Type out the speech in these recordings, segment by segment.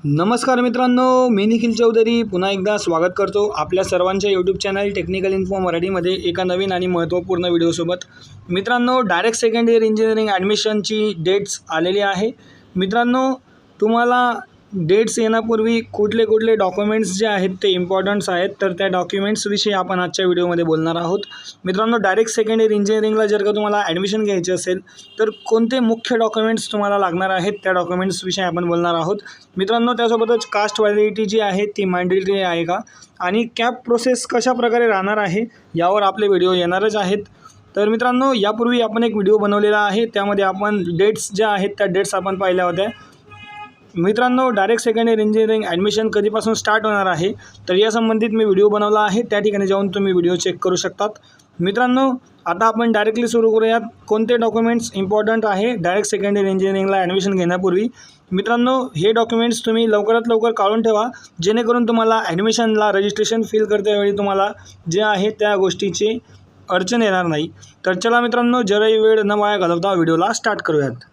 नमस्कार मित्रांनो, मी निखिल चौधरी पुन्हा एकदा स्वागत करतो आपल्या सर्वांच्या यूट्यूब चॅनल टेक्निकल इन्फो मराठीमध्ये एका नवीन आणि महत्त्वपूर्ण व्हिडिओसोबत। मित्रांनो, डायरेक्ट सेकंड इयर इंजिनिअरिंग ॲडमिशनची डेट्स आलेली आहे। मित्रांनो, तुम्हाला डेट्स येण्यापूर्वी कुठले डॉक्युमेंट्स जे आहेत ते इम्पॉर्टंट्स आहेत, तर त्या डॉक्युमेंट्सविषयी आपण आजच्या व्हिडिओमध्ये बोलणार आहोत। मित्रांनो, डायरेक्ट सेकंड इयर इंजिनिअरिंगला जर का तुम्हाला ॲडमिशन घ्यायचे असेल तर कोणते मुख्य डॉक्युमेंट्स तुम्हाला लागणार आहेत त्या डॉक्युमेंट्सविषयी आपण बोलणार आहोत। मित्रांनो, त्यासोबतच कास्ट व्हॅलिडिटी जी आहे ती मॅन्डेटरी आहे का आणि कॅप प्रोसेस कशा प्रकारे राहणार आहे यावर आपले व्हिडिओ येणारच आहेत। तर मित्रांनो, यापूर्वी आपण एक व्हिडिओ बनवलेला आहे, त्यामध्ये आपण डेट्स ज्या आहेत त्या डेट्स आपण पाहिल्या होत्या। मित्रांनो, direct second year engineering admission कधीपासून स्टार्ट होणार आहे तर या संबंधित मी व्हिडिओ बनवला आहे, त्या ठिकाणी जाऊन तुम्ही व्हिडिओ चेक करू शकतात। मित्रांनो, आता आपण डायरेक्टली सुरू करूयात कोणते डॉक्युमेंट्स इम्पॉर्टंट आहे डायरेक्ट सेकंड इयर इंजिनिअरिंगला ॲडमिशन घेण्यापूर्वी। मित्रांनो, हे डॉक्युमेंट्स तुम्ही लवकरात लवकर काढून ठेवा, जेणेकरून तुम्हाला ॲडमिशनला रजिस्ट्रेशन फिल करतेवेळी तुम्हाला जे आहे त्या गोष्टीची अडचण येणार नाही। तर चला मित्रांनो, जराही वेळ न वाया घालवता व्हिडिओला स्टार्ट करूयात।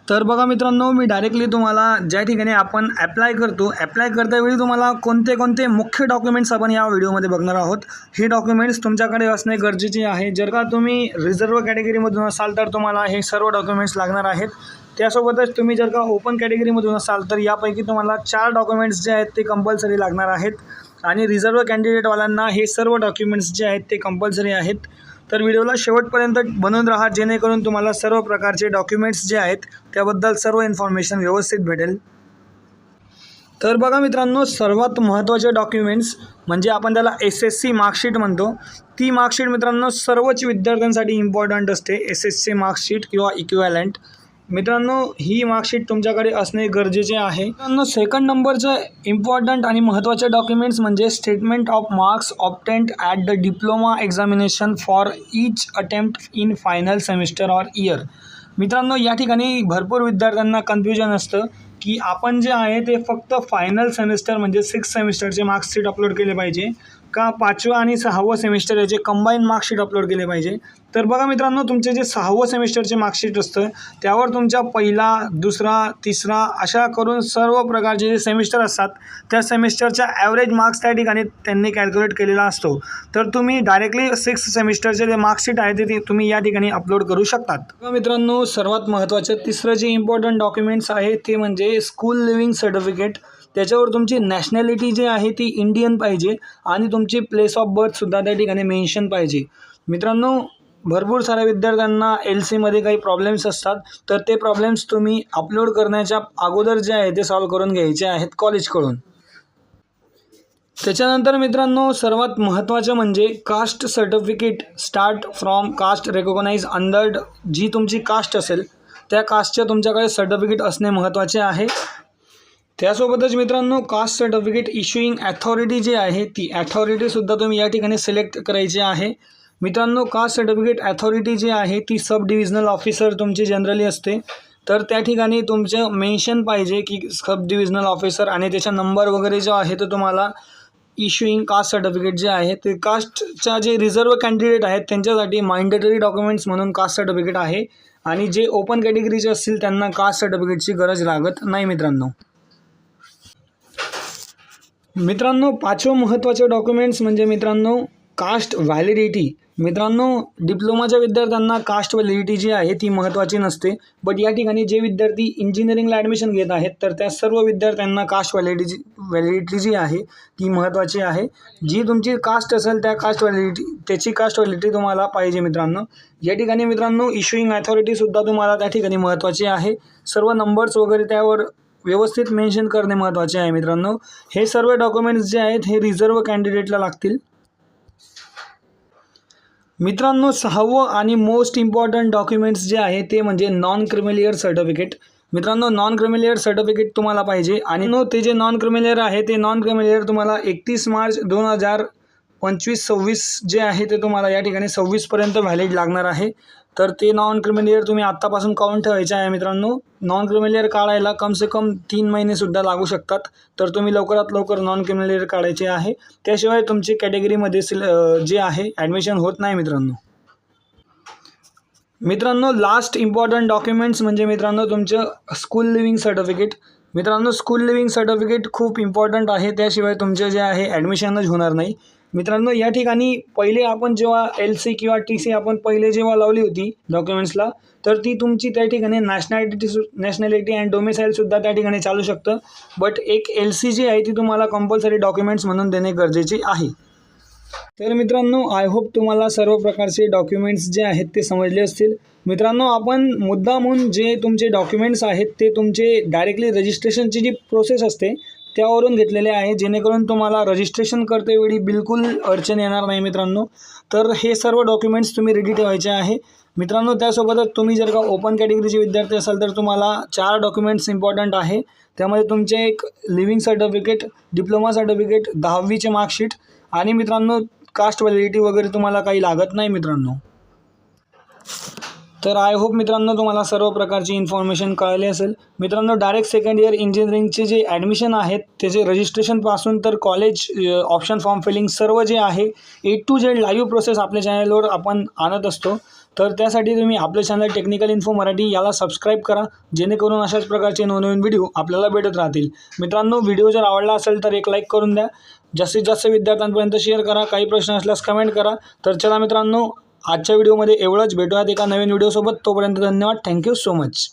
तर बघा मित्रांनो, मी डायरेक्टली तुम्हाला ज्या ठिकाणी आपण ॲप्लाय करतावेळी तुम्हाला कोणते मुख्य डॉक्युमेंट्स आपण या व्हिडिओमध्ये बघणार आहोत। हे डॉक्युमेंट्स तुमच्याकडे असणे गरजेचे आहे। जर का तुम्ही रिझर्व कॅटेगरीमधून असाल तर तुम्हाला हे सर्व डॉक्युमेंट्स लागणार आहेत। त्यासोबतच तुम्ही जर का ओपन कॅटेगरीमधून असाल तर यापैकी तुम्हाला 4 डॉक्युमेंट्स जे आहेत ते कंपल्सरी लागणार आहेत आणि रिझर्व कॅन्डिडेटवाल्यांना हे सर्व डॉक्युमेंट्स जे आहेत ते कंपल्सरी आहेत। तर व्हिडिओला शेवटपर्यंत बनवून राहा, जेणेकरून तुम्हाला सर्व प्रकारचे डॉक्युमेंट्स जे आहेत त्याबद्दल सर्व इन्फॉर्मेशन व्यवस्थित भेटेल। तर बघा मित्रांनो, सर्वात महत्त्वाचे डॉक्युमेंट्स म्हणजे आपण त्याला SSC मार्कशीट म्हणतो। ती मार्कशीट मित्रांनो सर्वच विद्यार्थ्यांसाठी इम्पॉर्टंट असते। SSC मार्कशीट किंवा इक्विव्हॅलंट मित्रांनो, ही मार्कशीट तुमच्याकडे असणे गरजेचे आहे। मित्रांनो, सेकंड नंबरचं इम्पॉर्टंट आणि महत्त्वाचे डॉक्युमेंट्स म्हणजे statement of marks obtained at the diploma examination for each attempt in final semester or year. मित्रांनो, या ठिकाणी भरपूर विद्यार्थ्यांना कन्फ्युजन असतं की आपण जे आहे ते फक्त फायनल सेमिस्टर म्हणजे 6th सेमिस्टरचे मार्कशीट अपलोड केले पाहिजे का 5वा आणि 6वं सेमिस्टर याचे कंबाईन मार्कशीट अपलोड केले पाहिजे। तर बघा मित्रांनो, तुमचे जे 6वं सेमिस्टरचे मार्कशीट असतं त्यावर तुमच्या पहिला, दुसरा, तिसरा अशा करून सर्व प्रकारचे जे सेमिस्टर असतात त्या सेमिस्टरचा ॲव्हरेज मार्क्स त्या ठिकाणी त्यांनी कॅल्क्युलेट केलेला असतो। तर तुम्ही डायरेक्टली 6th सेमिस्टरचे जे मार्कशीट आहे ते तुम्ही या ठिकाणी अपलोड करू शकतात। बघा मित्रांनो, सर्वात महत्त्वाचं तिसरं जे इम्पॉर्टंट डॉक्युमेंट्स आहे ते म्हणजे स्कूल लिव्हिंग सर्टिफिकेट। त्याच्यावर तुमची नॅशनॅलिटी जी आहे ती इंडियन पाहिजे आणि तुमची प्लेस ऑफ बर्थसुद्धा त्या ठिकाणी मेन्शन पाहिजे। मित्रांनो, भरपूर साऱ्या विद्यार्थ्यांना LCमध्ये काही प्रॉब्लेम्स असतात, तर ते प्रॉब्लेम्स तुम्ही अपलोड करण्याच्या अगोदर जे आहे ते सॉल्व करून घ्यायचे आहेत कॉलेजकडून। त्याच्यानंतर मित्रांनो, सर्वात महत्त्वाचं म्हणजे caste certificate start from caste recognise under, जी तुमची कास्ट असेल त्या कास्टचे तुमच्याकडे सर्टिफिकेट असणे महत्त्वाचे आहे। त्यासोबतच मित्रांनो, कास्ट सर्टिफिकेट इश्युइंग ॲथॉरिटी जी आहे ती ॲथॉरिटीसुद्धा तुम्ही या ठिकाणी सिलेक्ट करायची आहे। मित्रांनो, कास्ट सर्टिफिकेट ॲथॉरिटी जी आहे ती सब डिव्हिजनल ऑफिसर तुमची जनरली असते, तर त्या ठिकाणी तुमचं मेन्शन पाहिजे की सब डिव्हिजनल ऑफिसर आणि त्याचा नंबर वगैरे जो आहे तो तुम्हाला इश्युइंग कास्ट सर्टिफिकेट जे आहे ते कास्टच्या जे रिझर्व कॅन्डिडेट आहेत त्यांच्यासाठी मॅन्डेटरी डॉक्युमेंट्स म्हणून कास्ट सर्टिफिकेट आहे आणि जे ओपन कॅटेगरीचे असतील त्यांना कास्ट सर्टिफिकेटची गरज लागत नाही। मित्रांनो, 5वं महत्त्वाचे डॉक्युमेंट्स म्हणजे मित्रांनो कास्ट व्हॅलिडिटी। मित्रांनो, डिप्लोमाच्या विद्यार्थ्यांना कास्ट व्हॅलिडिटी जी आहे ती महत्त्वाची नसते, बट या ठिकाणी जे विद्यार्थी इंजिनिअरिंगला ॲडमिशन घेत आहेत तर त्या सर्व विद्यार्थ्यांना कास्ट व्हॅलिडिटी जी आहे ती महत्त्वाची आहे। जी तुमची कास्ट असेल त्या त्याची कास्ट व्हॅलिडिटी तुम्हाला पाहिजे। मित्रांनो, या ठिकाणी मित्रांनो इश्युइंग ॲथॉरिटीसुद्धा तुम्हाला त्या ठिकाणी महत्त्वाची आहे। सर्व नंबर्स वगैरे त्यावर व्यवस्थित मेन्शन करणे महत्त्वाचे आहे। मित्रांनो, हे सर्व डॉक्युमेंट्स जे आहेत हे रिझर्व कॅन्डिडेटला लागतील। मित्रांनो, 6वं आणि मोस्ट इम्पॉर्टंट डॉक्युमेंट्स जे आहे ते म्हणजे नॉन क्रिमिलियर सर्टिफिकेट। मित्रांनो, नॉन क्रिमिलियर सर्टिफिकेट तुम्हाला पाहिजे आणि ते जे नॉन क्रिमिलियर आहे ते नॉन क्रिमिलियर तुम्हाला 31 मार्च 2025-26 जे आहे ते तुम्हाला या ठिकाणी 26 पर्यंत व्हॅलिड लागणार आहे तर ते नॉन क्रिमिनल इयर तुम्ही आत्तापासून काढून ठेवायचे आहे मित्रांनो. नॉन क्रिमिनल इयर काढायला कम से कम 3 महिनेसुद्धा लागू शकतात. तर तुम्ही लवकरात लवकर नॉन क्रिमिनल इयर काढायचे आहे. त्याशिवाय तुमची कॅटेगरीमध्ये जे आहे ॲडमिशन होत नाही मित्रांनो. मित्रांनो लास्ट इम्पॉर्टंट डॉक्युमेंट्स म्हणजे मित्रांनो तुमचं स्कूल लिव्हिंग सर्टिफिकेट. मित्रांनो स्कूल लिव्हिंग सर्टिफिकेट खूप इम्पॉर्टंट आहे. त्याशिवाय तुमचे जे आहे ॲडमिशनच होणार नाही. मित्रांनो या ठिकाणी पहिले आपण जेव्हा LC किंवा TC आपण पहिले जेव्हा लावली होती डॉक्युमेंट्सला, तर ती तुमची त्या ठिकाणी नॅशनॅलिटी अँड डोमिसाईलसुद्धा त्या ठिकाणी चालू शकतं. बट एक LC जी आहे ती तुम्हाला कंपल्सरी डॉक्युमेंट्स म्हणून देणे गरजेचे आहे. तर मित्रांनो आय होप तुम्हाला सर्व प्रकारचे डॉक्युमेंट्स जे आहेत ते समजले असतील. मित्रांनो आपण मुद्दामून जे तुमचे डॉक्युमेंट्स आहेत ते तुमचे डायरेक्टली रजिस्ट्रेशनची जी प्रोसेस असते त्यावरून घेतलेले आहे, जेणेकरून तुम्हाला रजिस्ट्रेशन करतेवेळी बिलकुल अडचण येणार नाही मित्रांनो. तर हे सर्व डॉक्युमेंट्स तुम्ही रेडी ठेवायचे आहे मित्रांनो. त्यासोबतच तुम्ही जर का ओपन कॅटेगरीचे विद्यार्थी असाल तर तुम्हाला 4 डॉक्युमेंट्स इम्पॉर्टंट आहे. त्यामध्ये तुमचे एक लिव्हिंग सर्टिफिकेट, डिप्लोमा सर्टिफिकेट, 10वीचे मार्कशीट आणि मित्रांनो कास्ट व्हॅलिडिटी वगैरे तुम्हाला काही लागत नाही मित्रांनो. तर आय होप मित्रांनो तुम्हाला सर्व प्रकारची इन्फॉर्मेशन कळाली असेल. मित्रांनो डायरेक्ट सेकंड इयर इंजिनिअरिंगचे जे ॲडमिशन आहेत त्याचे रजिस्ट्रेशनपासून तर कॉलेज ऑप्शन फॉर्म फिलिंग सर्व जे आहे A to Z live process आपल्या चॅनलवर आपण आणत असतो. तर त्यासाठी तुम्ही आपले चॅनल टेक्निकल इन्फो मराठी याला सबस्क्राईब करा, जेणेकरून अशाच प्रकारचे नवनवीन व्हिडिओ आपल्याला भेटत राहतील. मित्रांनो व्हिडिओ जर आवडला असेल तर एक लाईक करून द्या. जास्तीत जास्त विद्यार्थ्यांपर्यंत शेअर करा. काही प्रश्न असल्यास कमेंट करा. तर चला मित्रांनो आजच्या व्हिडिओमध्ये एवढंच. भेटूयात एका नवीन व्हिडिओसोबत. तोपर्यंत धन्यवाद. Thank you so much.